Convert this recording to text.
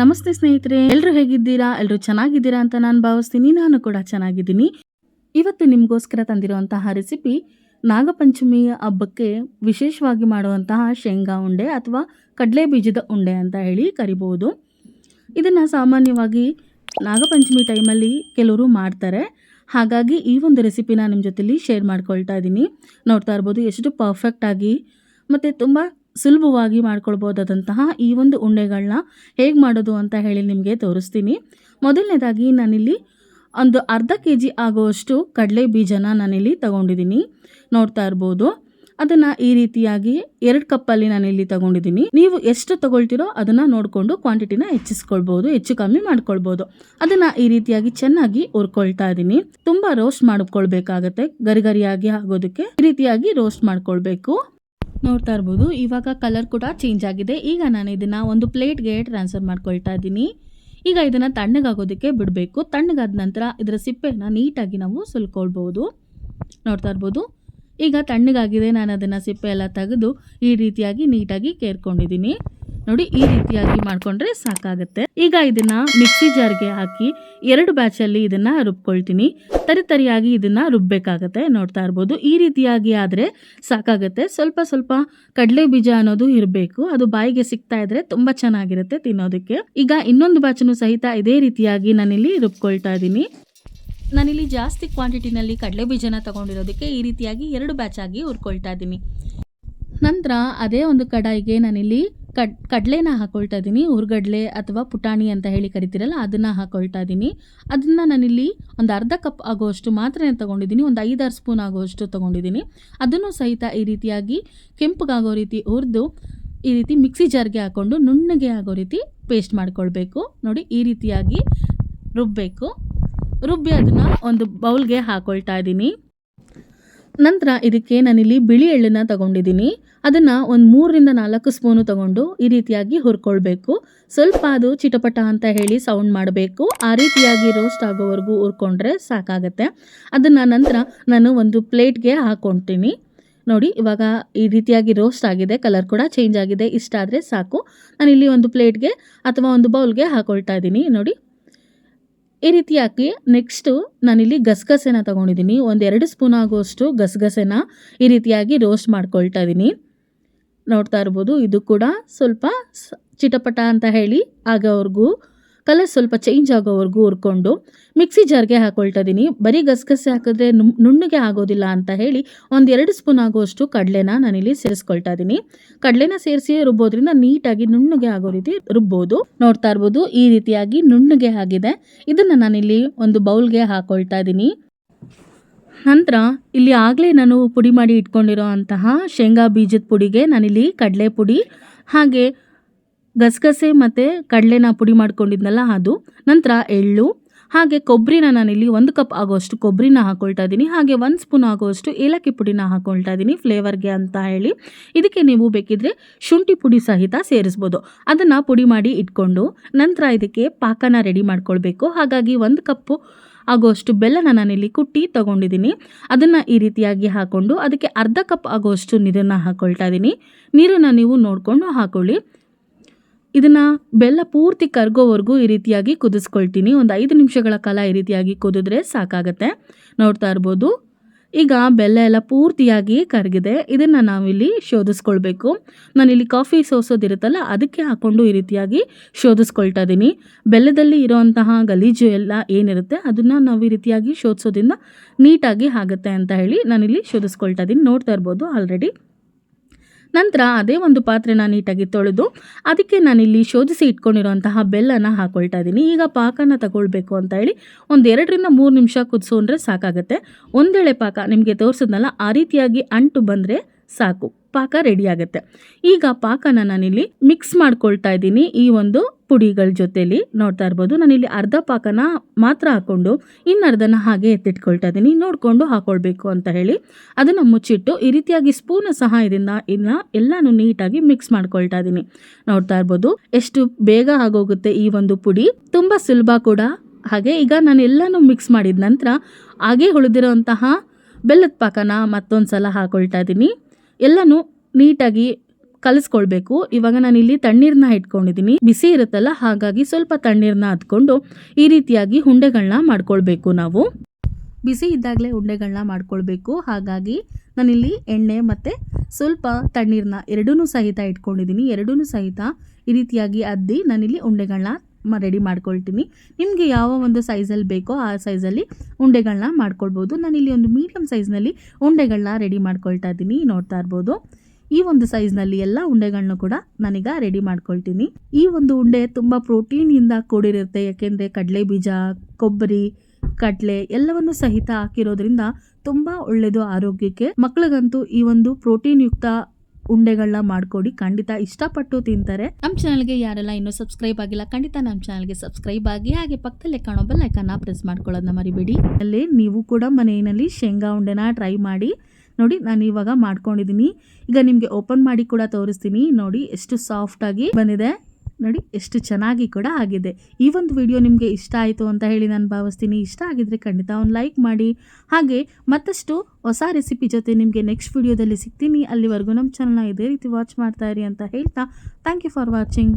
ನಮಸ್ತೆ ಸ್ನೇಹಿತರೆ, ಎಲ್ಲರೂ ಹೇಗಿದ್ದೀರಾ? ಎಲ್ಲರೂ ಚೆನ್ನಾಗಿದ್ದೀರಾ ಅಂತ ನಾನು ಭಾವಿಸ್ತೀನಿ. ನಾನು ಕೂಡ ಚೆನ್ನಾಗಿದ್ದೀನಿ. ಇವತ್ತು ನಿಮಗೋಸ್ಕರ ತಂದಿರುವಂತಹ ರೆಸಿಪಿ ನಾಗಪಂಚಮಿ ಹಬ್ಬಕ್ಕೆ ವಿಶೇಷವಾಗಿ ಮಾಡುವಂತಹ ಶೇಂಗಾ ಉಂಡೆ ಅಥವಾ ಕಡಲೆ ಬೀಜದ ಉಂಡೆ ಅಂತ ಹೇಳಿ ಕರಿಬಹುದು. ಇದನ್ನು ಸಾಮಾನ್ಯವಾಗಿ ನಾಗಪಂಚಮಿ ಟೈಮಲ್ಲಿ ಕೆಲವರು ಮಾಡ್ತಾರೆ. ಹಾಗಾಗಿ ಈ ಒಂದು ರೆಸಿಪಿನ ನಿಮ್ಮ ಜೊತೆಲಿ ಶೇರ್ ಮಾಡ್ಕೊಳ್ತಾ ಇದ್ದೀನಿ. ನೋಡ್ತಾ ಇರ್ಬೋದು ಎಷ್ಟು ಪರ್ಫೆಕ್ಟಾಗಿ ಮತ್ತು ತುಂಬ ಸುಲಭವಾಗಿ ಮಾಡ್ಕೊಳ್ಬೋದಾದಂತಹ ಈ ಒಂದು ಉಂಡೆಗಳನ್ನ ಹೇಗೆ ಮಾಡೋದು ಅಂತ ಹೇಳಿ ನಿಮಗೆ ತೋರಿಸ್ತೀನಿ. ಮೊದಲನೇದಾಗಿ ನಾನಿಲ್ಲಿ ಒಂದು ಅರ್ಧ kg ಆಗುವಷ್ಟು ಕಡಲೆ ಬೀಜನ ನಾನಿಲ್ಲಿ ತಗೊಂಡಿದ್ದೀನಿ. ನೋಡ್ತಾ ಇರ್ಬೋದು, ಅದನ್ನು ಈ ರೀತಿಯಾಗಿ 2 ಕಪ್ಪಲ್ಲಿ ನಾನಿಲ್ಲಿ ತಗೊಂಡಿದ್ದೀನಿ. ನೀವು ಎಷ್ಟು ತಗೊಳ್ತೀರೋ ಅದನ್ನು ನೋಡಿಕೊಂಡು ಕ್ವಾಂಟಿಟಿನ ಹೆಚ್ಚಿಸ್ಕೊಳ್ಬೋದು, ಹೆಚ್ಚು ಕಮ್ಮಿ ಮಾಡ್ಕೊಳ್ಬೋದು. ಅದನ್ನು ಈ ರೀತಿಯಾಗಿ ಚೆನ್ನಾಗಿ ಹುರ್ಕೊಳ್ತಾ ಇದ್ದೀನಿ. ತುಂಬ ರೋಸ್ಟ್ ಮಾಡ್ಕೊಳ್ಬೇಕಾಗತ್ತೆ, ಗರಿಗರಿಯಾಗಿ ಆಗೋದಕ್ಕೆ ಈ ರೀತಿಯಾಗಿ ರೋಸ್ಟ್ ಮಾಡ್ಕೊಳ್ಬೇಕು. ನೋಡ್ತಾ ಇರ್ಬೋದು, ಇವಾಗ ಕಲರ್ ಕೂಡ ಚೇಂಜ್ ಆಗಿದೆ. ಈಗ ನಾನು ಇದನ್ನು ಒಂದು ಪ್ಲೇಟ್ಗೆ ಟ್ರಾನ್ಸ್ಫರ್ ಮಾಡ್ಕೊಳ್ತಾ ಇದ್ದೀನಿ. ಈಗ ಇದನ್ನು ತಣ್ಣಗಾಗೋದಕ್ಕೆ ಬಿಡಬೇಕು. ತಣ್ಣಗಾದ ನಂತರ ಇದರ ಸಿಪ್ಪೆನ ನೀಟಾಗಿ ನಾವು ಸುಲ್ಕೊಳ್ಬೋದು. ನೋಡ್ತಾ ಇರ್ಬೋದು, ಈಗ ತಣ್ಣಗಾಗಿದೆ. ನಾನು ಅದನ್ನು ಸಿಪ್ಪೆ ಎಲ್ಲ ತೆಗೆದು ಈ ರೀತಿಯಾಗಿ ನೀಟಾಗಿ ಕೇರ್ಕೊಂಡಿದ್ದೀನಿ. ನೋಡಿ, ಈ ರೀತಿಯಾಗಿ ಮಾಡಿಕೊಂಡ್ರೆ ಸಾಕಾಗುತ್ತೆ. ಈಗ ಇದನ್ನು ಮಿಕ್ಸಿ ಜಾರ್ಗೆ ಹಾಕಿ 2 ಬ್ಯಾಚಲ್ಲಿ ಇದನ್ನು ರುಬ್ಕೊಳ್ತೀನಿ. ತರಿಯಾಗಿ ಇದನ್ನು ರುಬ್ಬಬೇಕಾಗತ್ತೆ. ನೋಡ್ತಾ ಇರ್ಬೋದು, ಈ ರೀತಿಯಾಗಿ ಆದರೆ ಸಾಕಾಗುತ್ತೆ. ಸ್ವಲ್ಪ ಸ್ವಲ್ಪ ಕಡಲೆ ಬೀಜ ಅನ್ನೋದು ಇರಬೇಕು, ಅದು ಬಾಯಿಗೆ ಸಿಗ್ತಾ ಇದ್ರೆ ತುಂಬ ಚೆನ್ನಾಗಿರುತ್ತೆ ತಿನ್ನೋದಕ್ಕೆ. ಈಗ ಇನ್ನೊಂದು ಬ್ಯಾಚನ್ನು ಸಹಿತ ಇದೇ ರೀತಿಯಾಗಿ ನಾನಿಲ್ಲಿ ರುಬ್ಕೊಳ್ತಾ ಇದ್ದೀನಿ. ನಾನಿಲ್ಲಿ ಜಾಸ್ತಿ ಕ್ವಾಂಟಿಟಿನಲ್ಲಿ ಕಡಲೆ ಬೀಜನ ತಗೊಂಡಿರೋದಕ್ಕೆ ಈ ರೀತಿಯಾಗಿ 2 ಬ್ಯಾಚ್ ಆಗಿ ಹುರ್ಕೊಳ್ತಾ ಇದ್ದೀನಿ. ನಂತರ ಅದೇ ಒಂದು ಕಡಾಯಿಗೆ ನಾನಿಲ್ಲಿ ಕಡಲೆನ ಹಾಕೊಳ್ತಾ ಇದ್ದೀನಿ. ಹುರ್ಗಡ್ಲೆ ಅಥವಾ ಪುಟಾಣಿ ಅಂತ ಹೇಳಿ ಕರಿತೀರಲ್ಲ, ಅದನ್ನು ಹಾಕೊಳ್ತಾ ಇದ್ದೀನಿ. ಅದನ್ನು ನಾನಿಲ್ಲಿ ಒಂದು ಅರ್ಧ ಕಪ್ ಆಗುವಷ್ಟು ಮಾತ್ರ ತೊಗೊಂಡಿದ್ದೀನಿ. ಒಂದು 5-6 ಸ್ಪೂನ್ ಆಗುವಷ್ಟು ತೊಗೊಂಡಿದ್ದೀನಿ. ಅದನ್ನು ಸಹಿತ ಈ ರೀತಿಯಾಗಿ ಕೆಂಪಗಾಗೋ ರೀತಿ ಹುರಿದು ಈ ರೀತಿ ಮಿಕ್ಸಿ ಜಾರ್ಗೆ ಹಾಕ್ಕೊಂಡು ನುಣ್ಣಗೆ ಆಗೋ ರೀತಿ ಪೇಸ್ಟ್ ಮಾಡ್ಕೊಳ್ಬೇಕು. ನೋಡಿ, ಈ ರೀತಿಯಾಗಿ ರುಬ್ಬಬೇಕು. ರುಬ್ಬಿ ಅದನ್ನು ಒಂದು ಬೌಲ್ಗೆ ಹಾಕೊಳ್ತಾ ಇದ್ದೀನಿ. ನಂತರ ಇದಕ್ಕೆ ನಾನಿಲ್ಲಿ ಬಿಳಿ ಎಳ್ಳನ್ನು ತಗೊಂಡಿದ್ದೀನಿ. ಅದನ್ನು ಒಂದು 3-4 ಸ್ಪೂನು ತಗೊಂಡು ಈ ರೀತಿಯಾಗಿ ಹುರ್ಕೊಳ್ಬೇಕು. ಸ್ವಲ್ಪ ಅದು ಚಿಟಪಟ ಅಂತ ಹೇಳಿ ಸೌಂಡ್ ಮಾಡಬೇಕು. ಆ ರೀತಿಯಾಗಿ ರೋಸ್ಟ್ ಆಗೋವರೆಗೂ ಹುರ್ಕೊಂಡ್ರೆ ಸಾಕಾಗತ್ತೆ. ಅದನ್ನು ನಂತರ ನಾನು ಒಂದು ಪ್ಲೇಟ್ಗೆ ಹಾಕ್ಕೊಳ್ತೀನಿ. ನೋಡಿ, ಇವಾಗ ಈ ರೀತಿಯಾಗಿ ರೋಸ್ಟ್ ಆಗಿದೆ, ಕಲರ್ ಕೂಡ ಚೇಂಜ್ ಆಗಿದೆ. ಇಷ್ಟ ಆದರೆ ಸಾಕು. ನಾನಿಲ್ಲಿ ಒಂದು ಪ್ಲೇಟ್ಗೆ ಅಥವಾ ಒಂದು ಬೌಲ್ಗೆ ಹಾಕ್ಕೊಳ್ತಾ ಇದ್ದೀನಿ. ನೋಡಿ, ಈ ರೀತಿಯಾಗಿ ನೆಕ್ಸ್ಟು ನಾನಿಲ್ಲಿ ಗಸಗಸೆನ ತೊಗೊಂಡಿದ್ದೀನಿ. ಒಂದು 2 ಸ್ಪೂನ್ ಆಗುವಷ್ಟು ಗಸಗಸೆನ ಈ ರೀತಿಯಾಗಿ ರೋಸ್ಟ್ ಮಾಡ್ಕೊಳ್ತಾ ಇದ್ದೀನಿ. ನೋಡ್ತಾ ಇರ್ಬೋದು, ಇದು ಕೂಡ ಸ್ವಲ್ಪ ಚಿಟಪಟ ಅಂತ ಹೇಳಿ ಆಗೋವರೆಗೂ, ಕಲರ್ ಸ್ವಲ್ಪ ಚೇಂಜ್ ಆಗೋವರೆಗೂ ಹುರ್ಕೊಂಡು ಮಿಕ್ಸಿ ಜಾರ್ಗೆ ಹಾಕ್ಕೊಳ್ತಾ ಇದ್ದೀನಿ. ಬರೀ ಗಸಗಸೆ ಹಾಕಿದ್ರೆ ನುಣ್ಣಗೆ ಆಗೋದಿಲ್ಲ ಅಂತ ಹೇಳಿ ಒಂದು 2 ಸ್ಪೂನ್ ಆಗುವಷ್ಟು ಕಡಲೆನ ನಾನಿಲ್ಲಿ ಸೇರಿಸ್ಕೊಳ್ತಾ ಇದ್ದೀನಿ. ಕಡಲೆನ ಸೇರಿಸಿ ರುಬ್ಬೋದ್ರಿಂದ ನೀಟಾಗಿ ನುಣ್ಣಗೆ ಆಗೋ ರೀತಿ ರುಬ್ಬೋದು. ನೋಡ್ತಾ ಇರ್ಬೋದು, ಈ ರೀತಿಯಾಗಿ ನುಣ್ಣಗೆ ಆಗಿದೆ. ಇದನ್ನು ನಾನಿಲ್ಲಿ ಒಂದು ಬೌಲ್ಗೆ ಹಾಕ್ಕೊಳ್ತಾ ಇದ್ದೀನಿ. ನಂತರ ಇಲ್ಲಿ ಆಗಲೇ ನಾನು ಪುಡಿ ಮಾಡಿ ಇಟ್ಕೊಂಡಿರೋ ಅಂತಹ ಶೇಂಗಾ ಬೀಜದ ಪುಡಿಗೆ ನಾನಿಲ್ಲಿ ಕಡಲೆ ಪುಡಿ ಹಾಗೆ ಗಸಗಸೆ ಮತ್ತು ಕಡಲೆನ ಪುಡಿ ಮಾಡ್ಕೊಂಡಿದ್ನಲ್ಲ ಅದು, ನಂತರ ಎಳ್ಳು ಹಾಗೆ ಕೊಬ್ಬರಿನ ನಾನಿಲ್ಲಿ 1 ಕಪ್ ಆಗೋಷ್ಟು ಕೊಬ್ಬರಿನ ಹಾಕ್ಕೊಳ್ತಾ ಇದ್ದೀನಿ. ಹಾಗೆ 1 ಸ್ಪೂನ್ ಆಗೋಷ್ಟು ಏಲಕ್ಕಿ ಪುಡಿನ ಹಾಕ್ಕೊಳ್ತಾ ಇದ್ದೀನಿ ಫ್ಲೇವರ್ಗೆ ಅಂತ ಹೇಳಿ. ಇದಕ್ಕೆ ನೀವು ಬೇಕಿದ್ರೆ ಶುಂಠಿ ಪುಡಿ ಸಹಿತ ಸೇರಿಸ್ಬೋದು. ಅದನ್ನು ಪುಡಿ ಮಾಡಿ ಇಟ್ಕೊಂಡು ನಂತರ ಇದಕ್ಕೆ ಪಾಕನ ರೆಡಿ ಮಾಡ್ಕೊಳ್ಬೇಕು. ಹಾಗಾಗಿ 1 ಕಪ್ಪು ಆಗೋಷ್ಟು ಬೆಲ್ಲನ ನಾನಿಲ್ಲಿ ಕುಟ್ಟಿ ತೊಗೊಂಡಿದ್ದೀನಿ. ಅದನ್ನು ಈ ರೀತಿಯಾಗಿ ಹಾಕ್ಕೊಂಡು ಅದಕ್ಕೆ ಅರ್ಧ ಕಪ್ ಆಗೋಷ್ಟು ನೀರನ್ನು ಹಾಕ್ಕೊಳ್ತಾ ಇದ್ದೀನಿ. ನೀರನ್ನು ನೀವು ನೋಡಿಕೊಂಡು ಹಾಕ್ಕೊಳ್ಳಿ. ಇದನ್ನು ಬೆಲ್ಲ ಪೂರ್ತಿ ಕರಗೋವರೆಗೂ ಈ ರೀತಿಯಾಗಿ ಕುದಿಸ್ಕೊಳ್ತೀನಿ. ಒಂದು 5 ನಿಮಿಷಗಳ ಕಾಲ ಈ ರೀತಿಯಾಗಿ ಕುದಿದ್ರೆ ಸಾಕಾಗತ್ತೆ. ನೋಡ್ತಾ ಇರ್ಬೋದು, ಈಗ ಬೆಲ್ಲ ಎಲ್ಲ ಪೂರ್ತಿಯಾಗಿ ಕರಗಿದೆ. ಇದನ್ನು ನಾವಿಲ್ಲಿ ಶೋಧಿಸ್ಕೊಳ್ಬೇಕು. ನಾನಿಲ್ಲಿ ಕಾಫಿ ಸೋಸೋದಿರುತ್ತಲ್ಲ, ಅದಕ್ಕೆ ಹಾಕ್ಕೊಂಡು ಈ ರೀತಿಯಾಗಿ ಶೋಧಿಸ್ಕೊಳ್ತಾ ಇದ್ದೀನಿ. ಬೆಲ್ಲದಲ್ಲಿ ಇರೋವಂತಹ ಗಲೀಜು ಎಲ್ಲ ಏನಿರುತ್ತೆ ಅದನ್ನು ನಾವು ಈ ರೀತಿಯಾಗಿ ಶೋಧಿಸೋದ್ರಿಂದ ನೀಟಾಗಿ ಆಗುತ್ತೆ ಅಂತ ಹೇಳಿ ನಾನಿಲ್ಲಿ ಶೋಧಿಸ್ಕೊಳ್ತಾ ಇದ್ದೀನಿ. ನೋಡ್ತಾ ಇರ್ಬೋದು ಆಲ್ರೆಡಿ. ನಂತರ ಅದೇ ಒಂದು ಪಾತ್ರೆನ ನೀಟಾಗಿ ತೊಳೆದು ಅದಕ್ಕೆ ನಾನಿಲ್ಲಿ ಶೋಧಿಸಿ ಇಟ್ಕೊಂಡಿರೋಂತಹ ಬೆಲ್ಲನ ಹಾಕ್ಕೊಳ್ತಾ ಇದ್ದೀನಿ. ಈಗ ಪಾಕನ ತಗೊಳ್ಬೇಕು ಅಂತ ಹೇಳಿ ಒಂದು 2-3 ನಿಮಿಷ ಕುದಿಸೋಂದ್ರೆ ಸಾಕಾಗುತ್ತೆ. ಒಂದೇಳೆ ಪಾಕ ನಿಮಗೆ ತೋರಿಸಿದ್ನಲ್ಲ, ಆ ರೀತಿಯಾಗಿ ಅಂಟು ಬಂದರೆ ಸಾಕು, ಪಾಕ ರೆಡಿ ಆಗುತ್ತೆ. ಈಗ ಪಾಕನ ನಾನಿಲ್ಲಿ ಮಿಕ್ಸ್ ಮಾಡ್ಕೊಳ್ತಾ ಇದ್ದೀನಿ ಈ ಒಂದು ಪುಡಿಗಳ ಜೊತೆಲಿ. ನೋಡ್ತಾ ಇರ್ಬೋದು, ನಾನಿಲ್ಲಿ ಅರ್ಧ ಪಾಕನ ಮಾತ್ರ ಹಾಕ್ಕೊಂಡು ಇನ್ನರ್ಧನ ಹಾಗೆ ಎತ್ತಿಟ್ಕೊಳ್ತಾ ಇದ್ದೀನಿ. ನೋಡಿಕೊಂಡು ಹಾಕ್ಕೊಳ್ಬೇಕು ಅಂತ ಹೇಳಿ ಅದನ್ನು ಮುಚ್ಚಿಟ್ಟು ಈ ರೀತಿಯಾಗಿ ಸ್ಪೂನ್ ಸಹಾಯದಿಂದ ಎಲ್ಲನೂ ನೀಟಾಗಿ ಮಿಕ್ಸ್ ಮಾಡ್ಕೊಳ್ತಾ ಇದ್ದೀನಿ. ನೋಡ್ತಾ ಇರ್ಬೋದು ಎಷ್ಟು ಬೇಗ ಆಗೋಗುತ್ತೆ ಈ ಒಂದು ಪುಡಿ, ತುಂಬ ಸುಲಭ ಕೂಡ. ಹಾಗೆ ಈಗ ನಾನು ಎಲ್ಲನೂ ಮಿಕ್ಸ್ ಮಾಡಿದ ನಂತರ ಹಾಗೆ ಉಳಿದಿರೋಂತಹ ಬೆಲ್ಲದ ಪಾಕನ ಮತ್ತೊಂದು ಸಲ ಹಾಕ್ಕೊಳ್ತಾ ಇದ್ದೀನಿ. ಎಲ್ಲನೂ ನೀಟಾಗಿ ಕಲಿಸ್ಕೊಳ್ಬೇಕು. ಇವಾಗ ನಾನಿಲ್ಲಿ ತಣ್ಣೀರನ್ನ ಇಟ್ಕೊಂಡಿದ್ದೀನಿ, ಬಿಸಿ ಇರುತ್ತಲ್ಲ, ಹಾಗಾಗಿ ಸ್ವಲ್ಪ ತಣ್ಣೀರನ್ನ ಹದ್ಕೊಂಡು ಈ ರೀತಿಯಾಗಿ ಉಂಡೆಗಳನ್ನ ಮಾಡ್ಕೊಳ್ಬೇಕು. ನಾವು ಬಿಸಿ ಇದ್ದಾಗಲೇ ಉಂಡೆಗಳನ್ನ ಮಾಡ್ಕೊಳ್ಬೇಕು. ಹಾಗಾಗಿ ನಾನಿಲ್ಲಿ ಎಣ್ಣೆ ಮತ್ತು ಸ್ವಲ್ಪ ತಣ್ಣೀರನ್ನ ಎರಡೂ ಸಹಿತ ಇಟ್ಕೊಂಡಿದ್ದೀನಿ. ಎರಡೂ ಸಹಿತ ಈ ರೀತಿಯಾಗಿ ಅದ್ದಿ ನಾನಿಲ್ಲಿ ಉಂಡೆಗಳನ್ನ ರೆಡಿ ಮಾಡ್ಕೊಳ್ತೀನಿ. ನಿಮಗೆ ಯಾವ ಒಂದು ಸೈಜಲ್ಲಿ ಬೇಕೋ ಆ ಸೈಜಲ್ಲಿ ಉಂಡೆಗಳನ್ನ ಮಾಡ್ಕೊಳ್ಬೋದು. ನಾನಿಲ್ಲಿ ಒಂದು ಮೀಡಿಯಮ್ ಸೈಜ್ನಲ್ಲಿ ಉಂಡೆಗಳನ್ನ ರೆಡಿ ಮಾಡ್ಕೊಳ್ತಾ ಇದ್ದೀನಿ. ನೋಡ್ತಾ ಇರ್ಬೋದು, ಈ ಒಂದು ಸೈಜ್ನಲ್ಲಿ ಎಲ್ಲ ಉಂಡೆಗಳನ್ನೂ ಕೂಡ ನಾನೀಗ ರೆಡಿ ಮಾಡ್ಕೊಳ್ತೀನಿ. ಈ ಒಂದು ಉಂಡೆ ತುಂಬ ಪ್ರೋಟೀನಿಂದ ಕೂಡಿರುತ್ತೆ. ಯಾಕೆಂದರೆ ಕಡಲೆ ಬೀಜ, ಕೊಬ್ಬರಿ, ಕಡಲೆ ಎಲ್ಲವನ್ನು ಸಹಿತ ಹಾಕಿರೋದ್ರಿಂದ ತುಂಬ ಒಳ್ಳೆಯದು ಆರೋಗ್ಯಕ್ಕೆ. ಮಕ್ಕಳಿಗಂತೂ ಈ ಒಂದು ಪ್ರೋಟೀನ್ ಯುಕ್ತ ಉಂಡೆಗಳನ್ನ ಮಾಡ್ಕೊಡಿ, ಖಂಡಿತ ಇಷ್ಟಪಟ್ಟು ತಿಂತಾರೆ. ನಮ್ಮ ಚಾನಲ್ಗೆ ಯಾರೆಲ್ಲ ಇನ್ನೂ ಸಬ್ಸ್ಕ್ರೈಬ್ ಆಗಿಲ್ಲ, ಖಂಡಿತ ನಮ್ಮ ಚಾನಲ್ಗೆ ಸಬ್ಸ್ಕ್ರೈಬ್ ಆಗಿ, ಹಾಗೆ ಪಕ್ಕದಲ್ಲೇ ಕಾಣೋ ಬೆಲ್ ಐಕಾನ್ನ ಪ್ರೆಸ್ ಮಾಡ್ಕೊಳ್ಳೋದನ್ನ ಮರಿಬೇಡಿ. ಅಲ್ಲೇ ನೀವು ಕೂಡ ಮನೆಯಲ್ಲಿ ಶೇಂಗಾ ಉಂಡೆನ ಟ್ರೈ ಮಾಡಿ ನೋಡಿ. ನಾನು ಇವಾಗ ಮಾಡ್ಕೊಂಡಿದ್ದೀನಿ. ಈಗ ನಿಮಗೆ ಓಪನ್ ಮಾಡಿ ಕೂಡ ತೋರಿಸ್ತೀನಿ. ನೋಡಿ ಎಷ್ಟು ಸಾಫ್ಟಾಗಿ ಬಂದಿದೆ, ನೋಡಿ ಎಷ್ಟು ಚೆನ್ನಾಗಿ ಕೂಡ ಆಗಿದೆ. ಈ ಒಂದು ವಿಡಿಯೋ ನಿಮಗೆ ಇಷ್ಟ ಆಯಿತು ಅಂತ ಹೇಳಿ ನಾನು ಭಾವಿಸ್ತೀನಿ. ಇಷ್ಟ ಆಗಿದ್ರೆ ಖಂಡಿತ ಒಂದು ಲೈಕ್ ಮಾಡಿ. ಹಾಗೆ ಮತ್ತಷ್ಟು ಹೊಸ ರೆಸಿಪಿ ಜೊತೆ ನಿಮಗೆ ನೆಕ್ಸ್ಟ್ ವಿಡಿಯೋದಲ್ಲಿ ಸಿಗ್ತೀನಿ. ಅಲ್ಲಿವರೆಗೂ ನಮ್ಮ ಚಾನಲ್ನ ಇದೇ ರೀತಿ ವಾಚ್ ಮಾಡ್ತಾ ಇರಿ ಅಂತ ಹೇಳ್ತಾ ಥ್ಯಾಂಕ್ ಯು ಫಾರ್ ವಾಚಿಂಗ್.